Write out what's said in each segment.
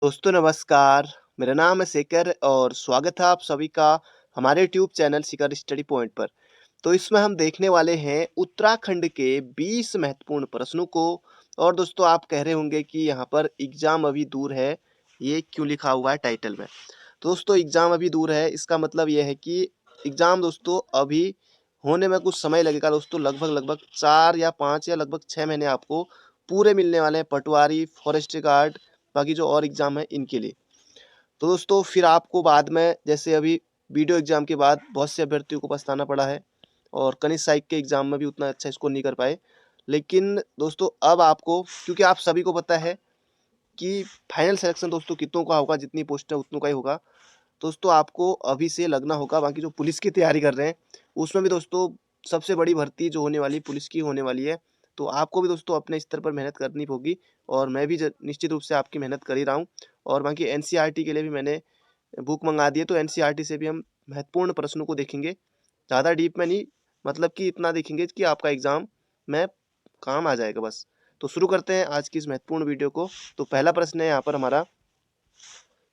दोस्तों नमस्कार, मेरा नाम है शेखर और स्वागत है आप सभी का हमारे यूट्यूब चैनल शिखर स्टडी पॉइंट पर। तो इसमें हम देखने वाले हैं उत्तराखंड के 20 महत्वपूर्ण प्रश्नों को। और दोस्तों आप कह रहे होंगे कि यहाँ पर एग्जाम अभी दूर है, ये क्यों लिखा हुआ है टाइटल में। तो दोस्तों एग्जाम अभी दूर है, इसका मतलब ये है कि एग्जाम दोस्तों अभी होने में कुछ समय लगेगा दोस्तों, लगभग लगभग 4 या 5 या लगभग 6 महीने आपको पूरे मिलने वाले हैं पटवारी, फॉरेस्ट गार्ड, बाकी जो और एग्जाम है इनके लिए। तो दोस्तों फिर आपको बाद में जैसे अभी वीडियो एग्जाम के बाद बहुत से अभ्यर्थियों को पछताना पड़ा है और कनिष्ठ सहायक के एग्जाम में भी उतना अच्छा स्कोर नहीं कर पाए। लेकिन दोस्तों अब आपको, क्योंकि आप सभी को पता है कि फाइनल सिलेक्शन दोस्तों कितनों का होगा, जितनी पोस्ट है उतनों का ही होगा। दोस्तों आपको अभी से लगना होगा। बाकी जो पुलिस की तैयारी कर रहे हैं उसमें भी दोस्तों सबसे बड़ी भर्ती जो होने वाली पुलिस की होने वाली है। तो आपको भी दोस्तों अपने स्तर पर मेहनत करनी होगी और मैं भी निश्चित रूप से आपकी मेहनत कर ही रहा हूँ। और बाकी एनसीईआरटी के लिए भी मैंने बुक मंगा दी है, तो एनसीईआरटी से भी हम महत्वपूर्ण प्रश्नों को देखेंगे, ज़्यादा डीप में नहीं, मतलब कि इतना देखेंगे कि आपका एग्जाम में काम आ जाएगा बस। तो शुरू करते हैं आज की इस महत्वपूर्ण वीडियो को। तो पहला प्रश्न है यहाँ पर हमारा,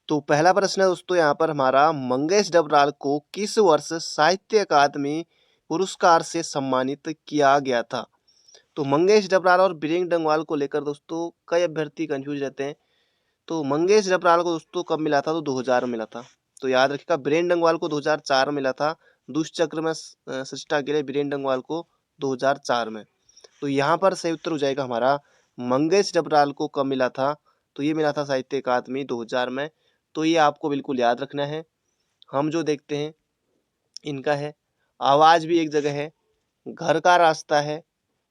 तो पहला प्रश्न है दोस्तों यहाँ पर हमारा, मंगेश डबराल को किस वर्ष साहित्य अकादमी पुरस्कार से सम्मानित किया गया था। तो मंगेश डबराल और बीरेन डंगवाल को लेकर दोस्तों कई अभ्यर्थी कंफ्यूज रहते हैं। तो मंगेश डबराल को दोस्तों कब मिला था, तो 2000 में मिला था। तो याद रखिएगा, बीरेन डंगवाल को 2004 में मिला था। दुष्चक्र में सृष्टा के लिए बीरेन डंगवाल को 2004 में। तो यहाँ पर सही उत्तर हो जाएगा हमारा, मंगेश डबराल को कब मिला था, तो ये मिला था साहित्य अकादमी 2000 में। तो ये आपको बिल्कुल याद रखना है। हम जो देखते हैं इनका है, आवाज भी एक जगह है, घर का रास्ता है,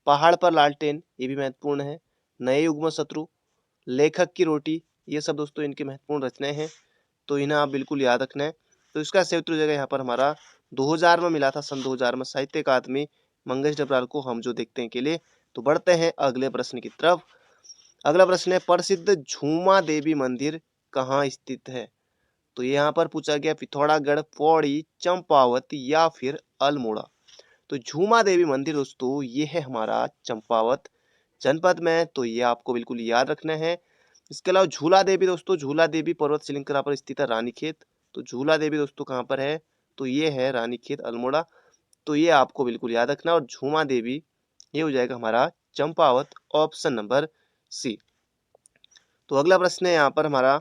पहाड़ पर लालटेन ये भी महत्वपूर्ण है, नए युग में शत्रु, लेखक की रोटी, ये सब दोस्तों इनकी महत्वपूर्ण रचनाएं हैं। तो इन्हें आप बिल्कुल याद रखना है। तो इसका सही उत्तर हो जाएगा यहाँ पर हमारा 2000 में मिला था, सन 2000 में साहित्य अकादमी मंगेश डबराल को हम जो देखते हैं के लिए। तो बढ़ते हैं अगले प्रश्न की तरफ। अगला प्रश्न है, प्रसिद्ध झूमा देवी मंदिर कहाँ स्थित है। तो यहाँ पर पूछा गया पिथौरागढ़, पौड़ी, चंपावत या फिर अल्मोड़ा। तो झूमा देवी मंदिर दोस्तों ये है हमारा चंपावत जनपद में। तो ये आपको बिल्कुल याद रखना है। इसके अलावा झूला देवी दोस्तों, झूला देवी पर्वत श्रृंखला पर स्थित है रानीखेत। तो झूला देवी दोस्तों कहाँ पर है, तो ये है रानीखेत अल्मोड़ा। तो ये आपको बिल्कुल याद रखना। और झूमा देवी ये हो जाएगा हमारा चंपावत, ऑप्शन नंबर सी। तो अगला प्रश्न है यहाँ पर हमारा,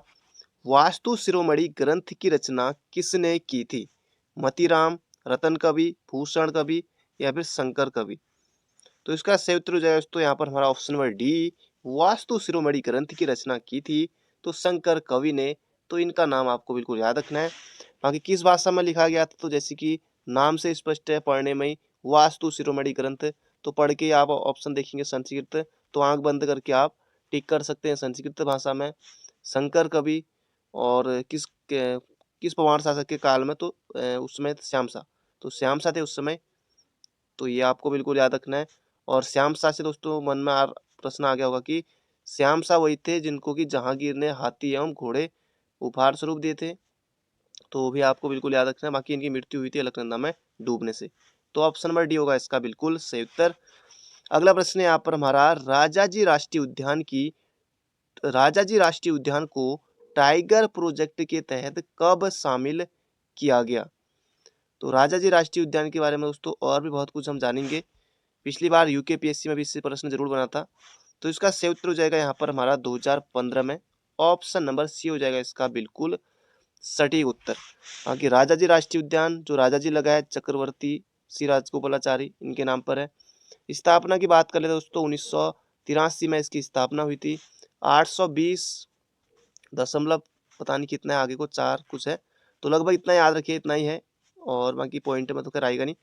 वास्तु शिरोमणि ग्रंथ की रचना किसने की थी। मतीराम, रतन कवि, भूषण कवि या फिर शंकर कवि। तो इसका सही उत्तर हो जाएगा दोस्तों यहाँ पर हमारा ऑप्शन नंबर डी, वास्तु शिरोमणि ग्रंथ की रचना की थी तो शंकर कवि ने। तो इनका नाम आपको बिल्कुल याद रखना है। बाकी किस भाषा में लिखा गया था, तो जैसे कि नाम से स्पष्ट है, पढ़ने में ही वास्तु शिरोमणि ग्रंथ। तो पढ़ के आप ऑप्शन देखेंगे संस्कृत, तो आंख बंद करके आप टिक कर सकते हैं संस्कृत भाषा में शंकर कवि। और किस पवार शासक के काल में, तो उसमें श्याम शाह, तो श्याम शाह थे उस समय। तो ये आपको बिल्कुल याद रखना है। और श्याम शाह से दोस्तों मन में प्रश्न आ गया होगा कि श्याम शाह वही थे जिनको कि जहांगीर ने हाथी एवं घोड़े उपहार स्वरूप दिए थे। तो वो भी आपको बिल्कुल याद रखना है। बाकी इनकी मृत्यु हुई थी अलकनंदा में डूबने से। तो ऑप्शन नंबर डी होगा इसका बिल्कुल सही उत्तर। अगला प्रश्न है यहाँ पर हमारा, राजाजी राष्ट्रीय उद्यान को टाइगर प्रोजेक्ट के तहत कब शामिल किया गया। तो राजाजी राष्ट्रीय उद्यान के बारे में दोस्तों और भी बहुत कुछ हम जानेंगे। पिछली बार यूकेपीएससी में भी इससे प्रश्न जरूर बना था। तो इसका सही उत्तर हो जाएगा यहाँ पर हमारा 2015 में, ऑप्शन नंबर सी हो जाएगा इसका बिल्कुल सटीक उत्तर। बाकी राजाजी राष्ट्रीय उद्यान जो राजाजी लगा है चक्रवर्ती श्री राजगोपालाचारी इनके नाम पर है। स्थापना की बात कर ले दोस्तों 1983 में इसकी स्थापना हुई थी। 820 दशमलव पता नहीं कितना है, आगे को 4 कुछ है, तो लगभग इतना याद रखिए, इतना ही है। और बाकी पॉइंट में तो खैर आएगा नहीं,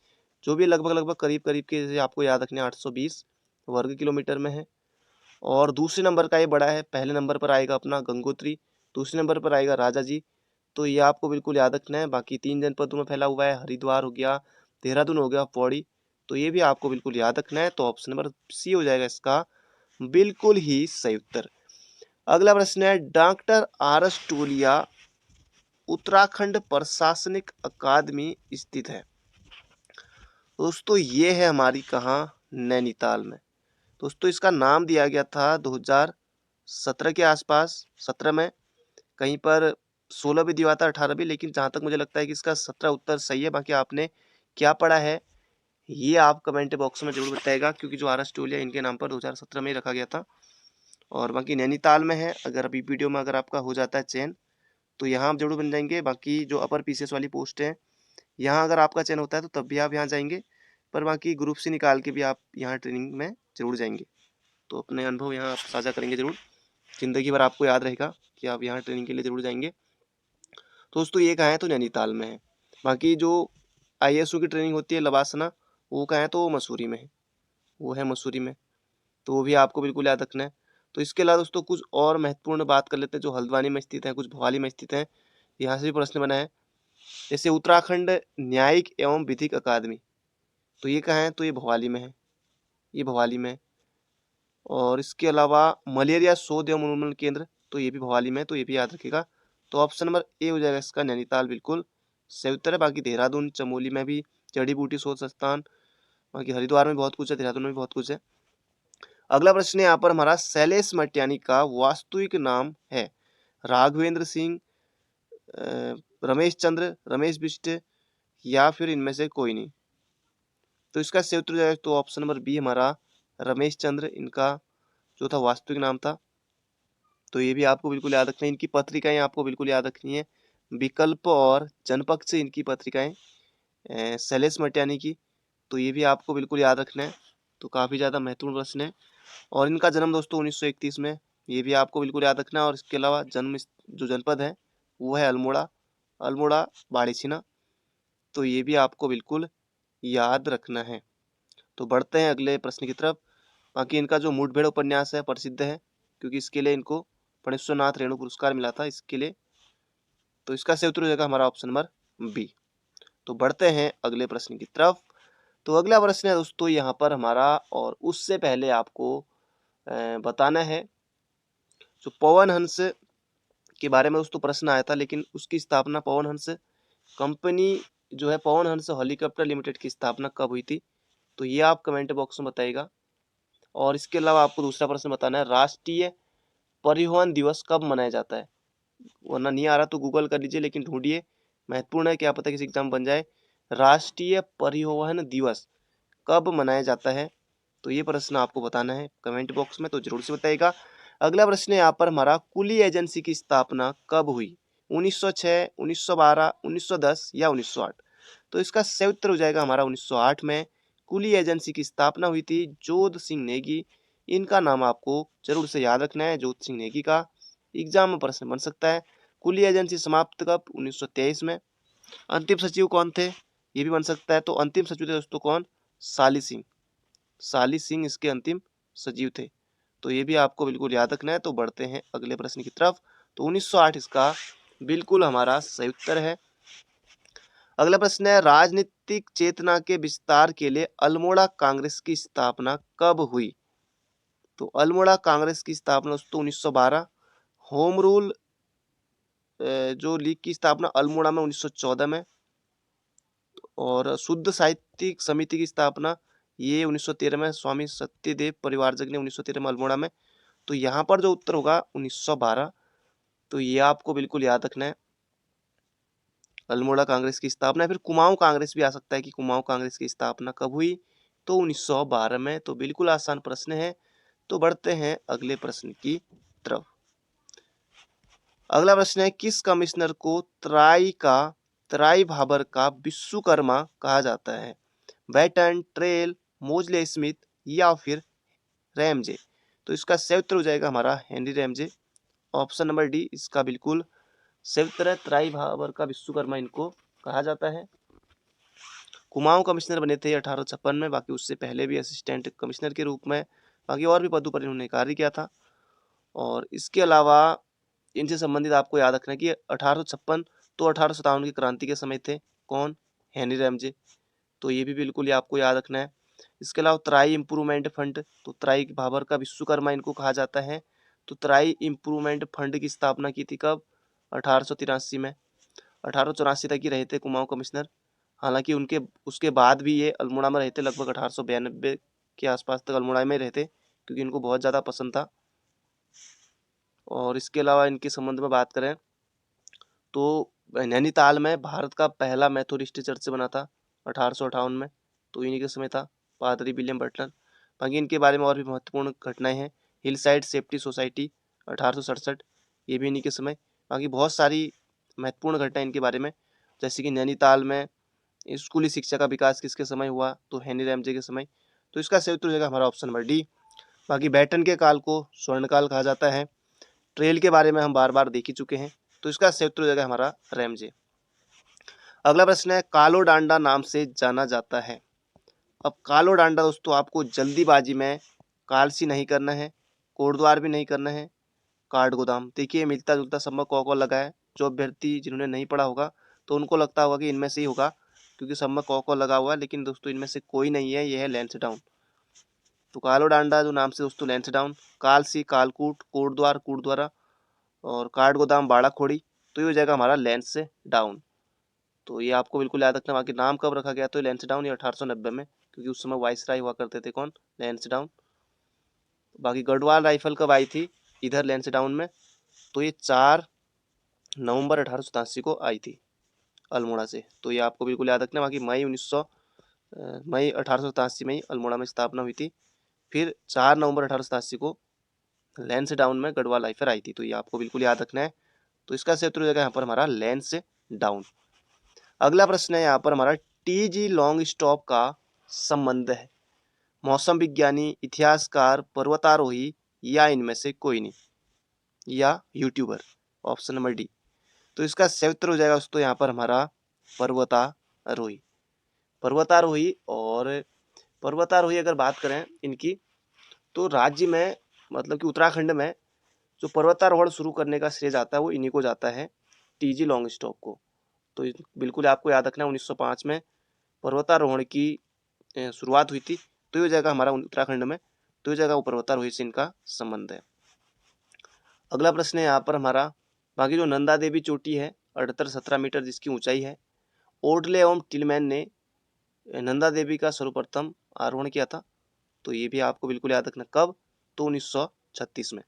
जो भी लगभग लगभग करीब करीब के जैसे आपको याद रखने 820 वर्ग किलोमीटर में है। और दूसरे नंबर का ये बड़ा है, पहले नंबर पर आएगा अपना गंगोत्री, दूसरे नंबर पर आएगा राजाजी। तो ये आपको बिल्कुल याद रखना है। बाकी 3 जनपदों में फैला हुआ है, हरिद्वार हो गया, देहरादून हो गया, पौड़ी। तो ये भी आपको बिल्कुल याद रखना है। तो ऑप्शन नंबर सी हो जाएगा इसका बिल्कुल ही सही उत्तर। अगला प्रश्न है, डॉक्टर आर एस टोलिया उत्तराखंड प्रशासनिक अकादमी स्थित है। दोस्तों ये है हमारी कहाँ, नैनीताल में। दोस्तों इसका नाम दिया गया था 2017 के आसपास, 17 में, कहीं पर 16 भी दिया था, 18 भी, लेकिन जहाँ तक मुझे लगता है कि इसका 17 उत्तर सही है। बाकी आपने क्या पढ़ा है ये आप कमेंट बॉक्स में जरूर बताएगा, क्योंकि जो आर.एस. टोलिया इनके नाम पर 2017 में ही रखा गया था। और बाकी नैनीताल में है। अगर अभी वीडियो में अगर आपका हो जाता है चयन तो यहाँ आप जरूर बन जाएंगे। बाकी जो अपर पीसीएस वाली पोस्ट है यहाँ अगर आपका चयन होता है तो तब भी आप यहाँ जाएंगे, पर बाकी ग्रुप से निकाल के भी आप यहाँ ट्रेनिंग में जरूर जाएंगे। तो अपने अनुभव यहाँ आप साझा करेंगे जरूर, जिंदगी भर आपको याद रहेगा कि आप यहाँ ट्रेनिंग के लिए जरूर जाएंगे। तो दोस्तों ये कहाँ है, तो नैनीताल में है। बाकी जो आईएसओ की ट्रेनिंग होती है लवासना, वो कहाँ है, तो वो मसूरी में है, वो है मसूरी में। तो वो भी आपको बिल्कुल याद रखना है। तो इसके अलावा दोस्तों कुछ और महत्वपूर्ण बात कर लेते हैं जो हल्द्वानी में स्थित है, कुछ भोपाली में स्थित है। यहाँ से भी प्रश्न बना है। जैसे उत्तराखंड न्यायिक एवं विधिक अकादमी, तो ये कहाँ है, तो ये भोपाली में है, ये भोपाली में है। और इसके अलावा मलेरिया शोध एवं उन्मूलन केंद्र, तो ये भी भोपाली में है, तो ये भी याद रखिएगा। तो ऑप्शन नंबर ए हो जाएगा इसका, नैनीताल बिल्कुल सही उत्तर है। बाकी देहरादून चमोली में भी जड़ी बूटी शोध संस्थान, बाकी हरिद्वार में बहुत कुछ है, देहरादून में भी बहुत कुछ है। अगला प्रश्न है यहाँ पर हमारा, शैलेश मटियानी का वास्तविक नाम है राघवेंद्र सिंह, रमेश चंद्र, रमेश बिष्ट, या फिर इनमें से कोई नहीं। तो इसका सही उत्तर जाएगा तो ऑप्शन नंबर बी हमारा रमेश चंद्र इनका जो था वास्तविक नाम था। तो ये भी आपको बिल्कुल याद रखना है। इनकी पत्रिकाएं आपको बिल्कुल याद रखनी है, विकल्प और जनपक्ष से इनकी पत्रिकाएं, शैलेश मटियानी की। तो ये भी आपको बिल्कुल याद रखना है। तो काफी ज्यादा महत्वपूर्ण प्रश्न है। और इनका जन्म दोस्तों 1931 में, ये भी आपको बिल्कुल याद रखना है। और इसके अलावा जन्म जो जनपद है वो है अल्मोड़ा, अल्मोड़ा बाड़ीछीना। तो ये भी आपको बिल्कुल याद रखना है। तो बढ़ते हैं अगले प्रश्न की तरफ। बाकी इनका जो मुठभेड़ उपन्यास है प्रसिद्ध है, क्योंकि इसके लिए इनको फणीश्वरनाथ रेणु पुरस्कार मिला था इसके लिए। तो इसका सही उत्तर हो जाएगा हमारा ऑप्शन नंबर बी। तो बढ़ते हैं अगले प्रश्न की तरफ। तो अगला प्रश्न है दोस्तों यहाँ पर हमारा, और उससे पहले आपको बताना है जो पवन हंस के बारे में दोस्तों प्रश्न आया था, लेकिन उसकी स्थापना पवन हंस कंपनी जो है, पवन हंस हेलीकॉप्टर लिमिटेड की स्थापना कब हुई थी। तो ये आप कमेंट बॉक्स में बताइएगा। और इसके अलावा आपको दूसरा प्रश्न बताना है, राष्ट्रीय परिवहन दिवस कब मनाया जाता है। वरना नहीं आ रहा तो गूगल कर लीजिए, लेकिन ढूंढिए, महत्वपूर्ण है, क्या पता किसी एग्जाम बन जाए। राष्ट्रीय परिवहन दिवस कब मनाया जाता है, तो ये प्रश्न आपको बताना है कमेंट बॉक्स में, तो जरूर से बताइएगा। अगला प्रश्न है यहाँ पर हमारा, कुली एजेंसी की स्थापना कब हुई, 1906, 1912, 1910 या 1908। तो इसका सही उत्तर हो जाएगा हमारा 1908 में कुली एजेंसी की स्थापना हुई थी। जोध सिंह नेगी इनका नाम आपको जरूर से याद रखना है, जोध सिंह नेगी का एग्जाम में प्रश्न बन सकता है। कुली एजेंसी समाप्त कब, 1923 में। अंतिम सचिव कौन थे, ये भी बन सकता है। तो अंतिम सचिव थे दोस्तों कौन, साली सिंह, साली सिंह इसके अंतिम सचिव थे। तो ये भी आपको बिल्कुल याद रखना है। तो बढ़ते हैं अगले प्रश्न की तरफ। तो 1908 इसका बिल्कुल हमारा सही उत्तर है। अगला प्रश्न है, राजनीतिक चेतना के विस्तार के लिए अल्मोड़ा कांग्रेस की स्थापना कब हुई। तो अल्मोड़ा कांग्रेस की स्थापना दोस्तों 1912। होम रूल जो लीग की स्थापना अल्मोड़ा में 1914 में। और शुद्ध साहित्यिक समिति की स्थापना ये 1913 में, स्वामी सत्यदेव परिवारजक ने 1913 में अल्मोड़ा में। तो यहाँ पर जो उत्तर होगा 1912। तो ये आपको बिल्कुल याद रखना है, अल्मोड़ा कांग्रेस की स्थापना। फिर कुमाऊं कांग्रेस भी आ सकता है कि कुमाऊं कांग्रेस की स्थापना कब हुई, तो 1912 में। तो बिल्कुल आसान प्रश्न है। तो बढ़ते हैं अगले प्रश्न की तरफ। अगला प्रश्न है, किस कमिश्नर को तराई भाबर का विश्वकर्मा कहा जाता है। बैटन, ट्रेल, मोजले स्मिथ या फिर रैमजे। तो इसका सही उत्तर हो जाएगा हमारा Henry Ramsay, option number D इसका बिल्कुल सही उत्तर है। तराई भाबर का विश्वकर्मा इनको कहा जाता है। कुमाऊं कमिश्नर बने थे 1856 में, बाकी उससे पहले भी असिस्टेंट कमिश्नर के रूप में, बाकी और भी पदों पर इन्होंने कार्य किया था। और इसके अलावा इनसे संबंधित आपको याद रखना है कि 1856 तो 1857 की क्रांति के समय थे कौन, हेनरी रैमजे। तो ये भी बिल्कुल आपको याद रखना है। इसके अलावा तराई इम्प्रूवमेंट फंड, तो तराई भाबर का विश्वकर्मा इनको कहा जाता है। तो तराई इम्प्रूवमेंट फंड की स्थापना की थी कब, 1883 में। 1884 तक ही रहे थे कुमाऊं कमिश्नर। हालांकि उनके उसके बाद भी ये अल्मोड़ा में रहते, लगभग 1892 के आसपास तक अल्मोड़ा में रहते, क्योंकि इनको बहुत ज़्यादा पसंद था। और इसके अलावा इनके संबंध में बात करें तो नैनीताल में भारत का पहला मेथोडिस्ट चर्च बना था 1858 में, तो इन्हीं के समय था, पादरी विलियम बटलर। बाकी इनके बारे में और भी महत्वपूर्ण घटनाएं हैं। हिल साइड सेफ्टी सोसाइटी 1867, ये भी इन्हीं के समय। बाकी बहुत सारी महत्वपूर्ण घटनाएं इनके बारे में, जैसे कि नैनीताल में स्कूली शिक्षा का विकास किसके समय हुआ, तो हेनरी रैमजे के समय। तो इसका सही उत्तर हो जाएगा हमारा ऑप्शन नंबर डी। बाकी बैटन के काल को स्वर्णकाल कहा जाता है। ट्रेल के बारे में हम बार बार देख ही चुके हैं, तो इसका सही उत्तर हो जाएगा हमारा रैमजे। अगला प्रश्न है, कालो डांडा नाम से जाना जाता है। अब कालो डांडा दोस्तों आपको जल्दीबाजी में कालसी नहीं करना है, कोटद्वार भी नहीं करना है, काठ गोदाम। देखिए मिलता जुलता सब में कॉ लगा है। जो अभ्यर्थी जिन्होंने नहीं पढ़ा होगा तो उनको लगता होगा कि इनमें से ही होगा, क्योंकि सब में कॉ लगा हुआ है, लेकिन दोस्तों इनमें से कोई नहीं है, यह है लैंसडाउन। तो कालो डांडा जो नाम से दोस्तों लैंसडाउन, कालसी कालकूट, कोटद्वार कूटद्वारा और काठ गोदाम बाड़ा खोड़ी, तो ये हो जाएगा हमारा लेंस डाउन। तो ये आपको बिल्कुल याद रखना। बाकी नाम कब रखा गया, तो लेंस डाउन ये 1890 में, क्योंकि उस समय वाइसराय हुआ करते थे कौन, लेंस डाउन। बाकी गढ़वाल राइफल कब आई थी इधर लेंस डाउन में, तो ये 4 नवंबर 1887 को आई थी अल्मोड़ा से। तो ये आपको बिल्कुल याद रखना। बाकी मई 1887 में ही अल्मोड़ा में स्थापना हुई थी। फिर 4 नवंबर 1887 को लेंस डाउन में गढ़वाल राइफल आई थी। तो ये आपको बिल्कुल याद रखना है। तो इसका सही उत्तर हो जाएगा यहाँ पर हमारा लेंस डाउन। अगला प्रश्न है यहाँ पर हमारा, टीजी लॉन्ग स्टॉप का संबंध है मौसम विज्ञानी, इतिहासकार, पर्वतारोही या इनमें से कोई नहीं, या यूट्यूबर, ऑप्शन नंबर डी। तो इसका सही उत्तर हो जाएगा दोस्तों यहाँ पर हमारा पर्वतारोही। पर्वतारोही और पर्वतारोही अगर बात करें इनकी, तो राज्य में मतलब कि उत्तराखंड में जो पर्वतारोहण शुरू करने का श्रेय जाता है वो इन्हीं को जाता है, टीजी लॉन्ग स्टॉप को। तो बिल्कुल आपको याद रखना है 1905 में पर्वतारोहण की शुरुआत हुई थी। तो ये हो जाएगा हमारा उत्तराखंड में, तो ये जाएगा पर्वतारोही से इनका संबंध है। अगला प्रश्न है यहाँ पर हमारा, बाकी जो नंदा देवी चोटी है 78-17 मीटर जिसकी ऊंचाई है, ओडले एवं टिलमैन ने नंदा देवी का सर्वप्रथम आरोहण किया था। तो ये भी आपको बिल्कुल याद रखना, कब, तो 1936 में।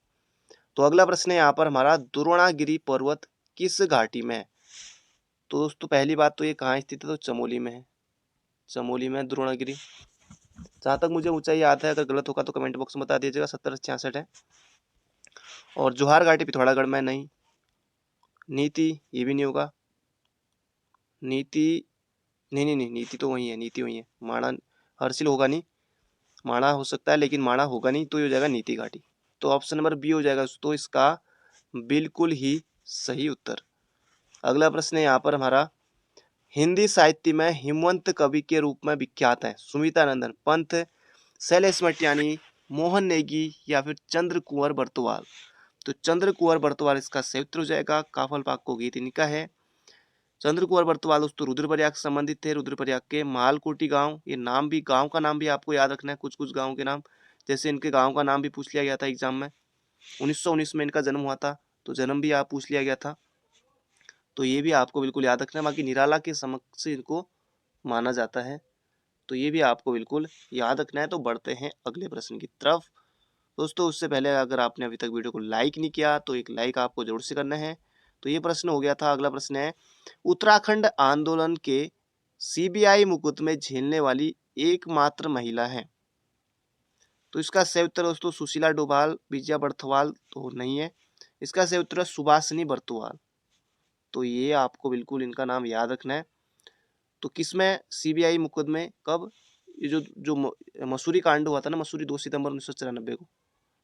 तो अगला प्रश्न है यहाँ पर हमारा, द्रोणागिरी पर्वत किस घाटी में है। तो दोस्तों पहली बात तो ये कहाँ स्थित है, तो चमोली में है, चमोली में द्रोणागिरी। जहाँ तक मुझे ऊंचाई याद है, अगर गलत होगा तो कमेंट बॉक्स में बता दीजिएगा, 70-66 है। और जोहार घाटी पिथौरागढ़ में नहीं, नीति ये भी नहीं होगा, नीति नहीं, नीति तो वही है, नीति वही है। माणा हर्षिल होगा नहीं, माणा हो सकता है लेकिन माणा होगा नहीं, तो ये हो जाएगा नीति घाटी। तो ऑप्शन नंबर बी हो जाएगा तो इसका बिल्कुल ही सही उत्तर। अगला प्रश्न है यहाँ पर हमारा, हिंदी साहित्य में हिमवंत कवि के रूप में विख्यात है सुमित्रानंदन पंत, शैलेश मटियानी, मोहन नेगी या फिर चंद्र कुंवर बर्तवाल। तो चंद्र कुंवर बर्तवाल इसका सही उत्तर हो जाएगा। काफल पाक को गीत इनका है। चंद्र कुंवर बर्तवाल दोस्तों रुद्रप्रयाग से संबंधित थे, रुद्रप्रयाग के मालकोटी गांव, ये नाम भी, गांव का नाम भी आपको याद रखना है, कुछ कुछ गांव के नाम, जैसे इनके गांव का नाम भी पूछ लिया गया था एग्जाम में। 1919 में इनका जन्म हुआ था, तो जन्म भी आप पूछ लिया गया था, तो ये भी आपको बिल्कुल याद रखना है। बाकी निराला के समक्ष इनको माना जाता है, तो ये भी आपको बिल्कुल याद रखना है। तो बढ़ते हैं अगले प्रश्न की तरफ। दोस्तों उससे पहले अगर आपने अभी तक वीडियो को लाइक नहीं किया तो एक लाइक आपको जरूर से करना है। तो ये प्रश्न हो गया था। अगला प्रश्न है, उत्तराखंड आंदोलन के सीबीआई मुकदमे झेलने वाली एकमात्र महिला है। तो इसका सही उत्तर दोस्तों सुशीला डोभाल, विजया बर्थवाल तो नहीं है, इसका सही उत्तर है सुभाषिनी बर्तवाल। तो ये आपको बिल्कुल इनका नाम याद रखना है। तो किसमें सीबीआई मुकदमे, कब, ये जो मसूरी कांड हुआ था ना, मसूरी 2 सितंबर 1994 को,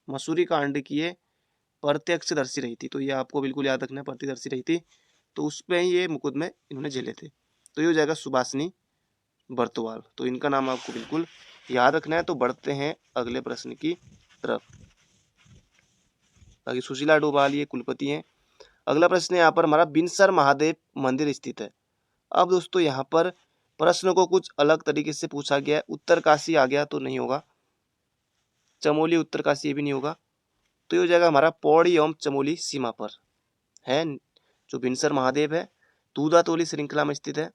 मसूरी कांड की ये प्रत्यक्षदर्शी रही थी। तो ये आपको बिल्कुल याद रखना है, प्रत्यक्षदर्शी रही थी, तो उस पर ये मुकदमे इन्होंने झेले थे। तो ये हो जाएगा सुभाषिनी बर्तवाल। तो इनका नाम आपको बिल्कुल याद रखना है। तो बढ़ते हैं अगले प्रश्न की तरफ। बाकी सुशीला डोभाल ये कुलपति हैं। अगला प्रश्न है यहाँ पर हमारा, बिनसर महादेव मंदिर स्थित है। अब दोस्तों यहाँ पर प्रश्न को कुछ अलग तरीके से पूछा गया है। उत्तरकाशी आ गया तो नहीं होगा, चमोली उत्तरकाशी ये भी नहीं होगा, तो ये हो जाएगा हमारा पौड़ी एवं चमोली सीमा पर है जो बिनसर महादेव है, दूधातोली श्रृंखला में स्थित है।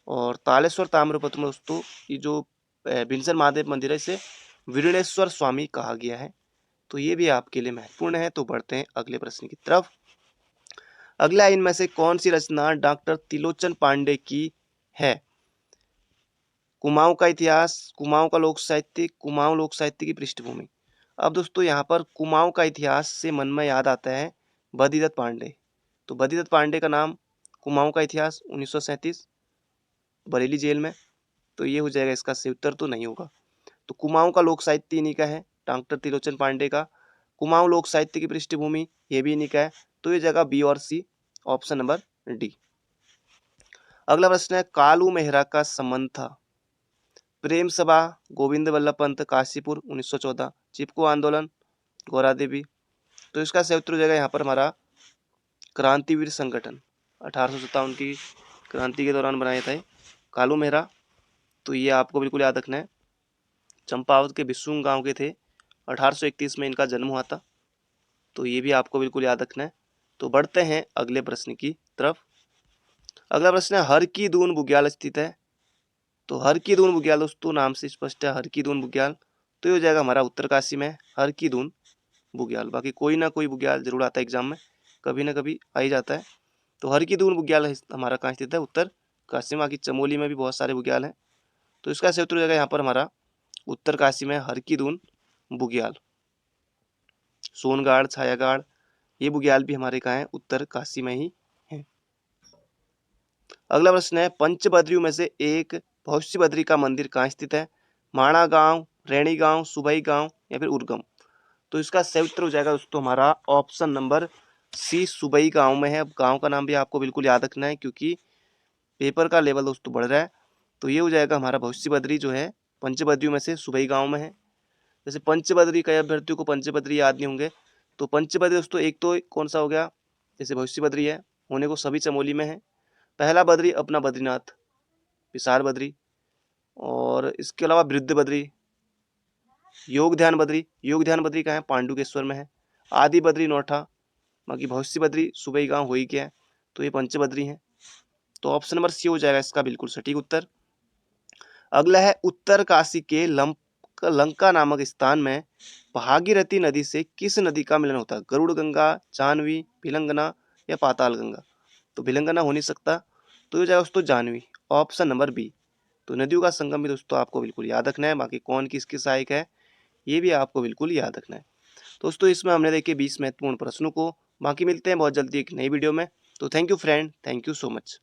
और तालेश्वर ताम्रपत्र में दोस्तों ये जो बिनसर महादेव मंदिर है इसे वीरणेश्वर स्वामी कहा गया है। तो ये भी आपके लिए महत्वपूर्ण है। तो बढ़ते हैं अगले प्रश्न की तरफ। अगला इनमें से कौन सी रचना डॉक्टर त्रिलोचन पांडे की है? कुमाऊं का इतिहास, कुमाऊं का लोक साहित्य, कुमाऊं लोक साहित्य की पृष्ठभूमि। अब दोस्तों यहाँ पर कुमाऊं का इतिहास से मन में याद आता है बद्रीदत्त पांडे। तो बद्रीदत्त पांडे का नाम, कुमाऊं का इतिहास 1937, बरेली जेल में। तो ये हो जाएगा, इसका सही उत्तर तो नहीं होगा। तो कुमाऊं का लोक साहित्य इन्हीं का है, डॉक्टर त्रिलोचन पांडे का। कुमाऊं लोक साहित्य की पृष्ठभूमि ये भी इन्हीं का है। तो ये जगह बी और सी, ऑप्शन नंबर डी। अगला प्रश्न है, कालू मेहरा का संबंध था? प्रेम सभा, गोविंद वल्लभ पंत, काशीपुर 1914, चिपको आंदोलन, गौरा देवी। तो इसका सही उत्तर हो जाएगा यहाँ पर हमारा क्रांतिवीर संगठन, 1857 की क्रांति के दौरान बनाया था कालू मेहरा। तो ये आपको बिल्कुल याद रखना है। चंपावत के बिस्सुम गांव के थे, 1831 में इनका जन्म हुआ था। तो ये भी आपको बिल्कुल याद रखना है। तो बढ़ते हैं अगले प्रश्न की तरफ। अगला प्रश्न है, हर की दून बुग्याल स्थित है? तो हर की दून बुग्याल दोस्तों नाम से स्पष्ट है, हर की दून बुग्याल। तो ये हो जाएगा हमारा उत्तरकाशी में हर की दून बुग्याल। बाकी कोई ना कोई बुग्याल जरूर आता है एग्जाम में, कभी ना कभी आ ही जाता है। तो हर की दून बुग्याल हमारा कहाँ स्थित है? उत्तरकाशी में। बाकी चमोली में भी बहुत सारे बुग्याल हैं। तो इसका सही उत्तर हो जाएगा यहाँ पर हमारा उत्तरकाशी में हर की दून बुग्याल। सोनगाड़, छायागाड़, ये बुग्याल भी हमारे कहाँ है? उत्तरकाशी में ही है। अगला प्रश्न है, पंचबद्रियों में से एक भविष्य बद्री का मंदिर कहाँ स्थित है? माणा गांव, रैणी गांव, सुबई गांव या फिर उर्गम। तो इसका सही उत्तर हो जाएगा दोस्तों हमारा ऑप्शन नंबर सी, सुबई गांव में है। अब गांव का नाम भी आपको बिल्कुल याद रखना है, क्योंकि पेपर का लेवल दोस्तों बढ़ रहा है। तो ये हो जाएगा हमारा भविष्य बद्री जो है पंचबद्रियों में से सुबई गांव में है। जैसे पंचबद्री, कई अभ्यर्थियों को पंचबद्री याद नहीं होंगे। तो पंचबद्री दोस्तों एक तो कौन सा हो गया, जैसे भविष्य बद्री है, होने को सभी चमोली में है। पहला बद्री अपना बद्रीनाथ, विशाल बद्री, और इसके अलावा वृद्ध बद्री, योग ध्यान बद्री। योग ध्यान बद्री कहाँ है? पांडुकेश्वर में है। आदि बद्री नौठा। बाकी भविष्य बद्री सुबई गांव हो ही गया है। तो ये पंचबद्री है। तो ऑप्शन नंबर सी हो जाएगा इसका बिल्कुल सटीक उत्तर। अगला है, उत्तर काशी के लंका नामक स्थान में भागीरथी नदी से किस नदी का मिलन होता है? गरुड़ गंगा, जाह्नवी, भिलंगना या पाताल गंगा। तो भिलंगना हो नहीं सकता, तो ये जाएगा दोस्तों जाह्नवी, ऑप्शन नंबर बी। तो नदियों का संगम भी दोस्तों आपको बिल्कुल याद रखना है। बाकी कौन किसकी सहायक है ये भी आपको बिल्कुल याद रखना है। दोस्तों इसमें हमने देखे 20 महत्वपूर्ण प्रश्नों को। बाकी मिलते हैं बहुत जल्दी एक नई वीडियो में। तो thank you friend, thank you so much.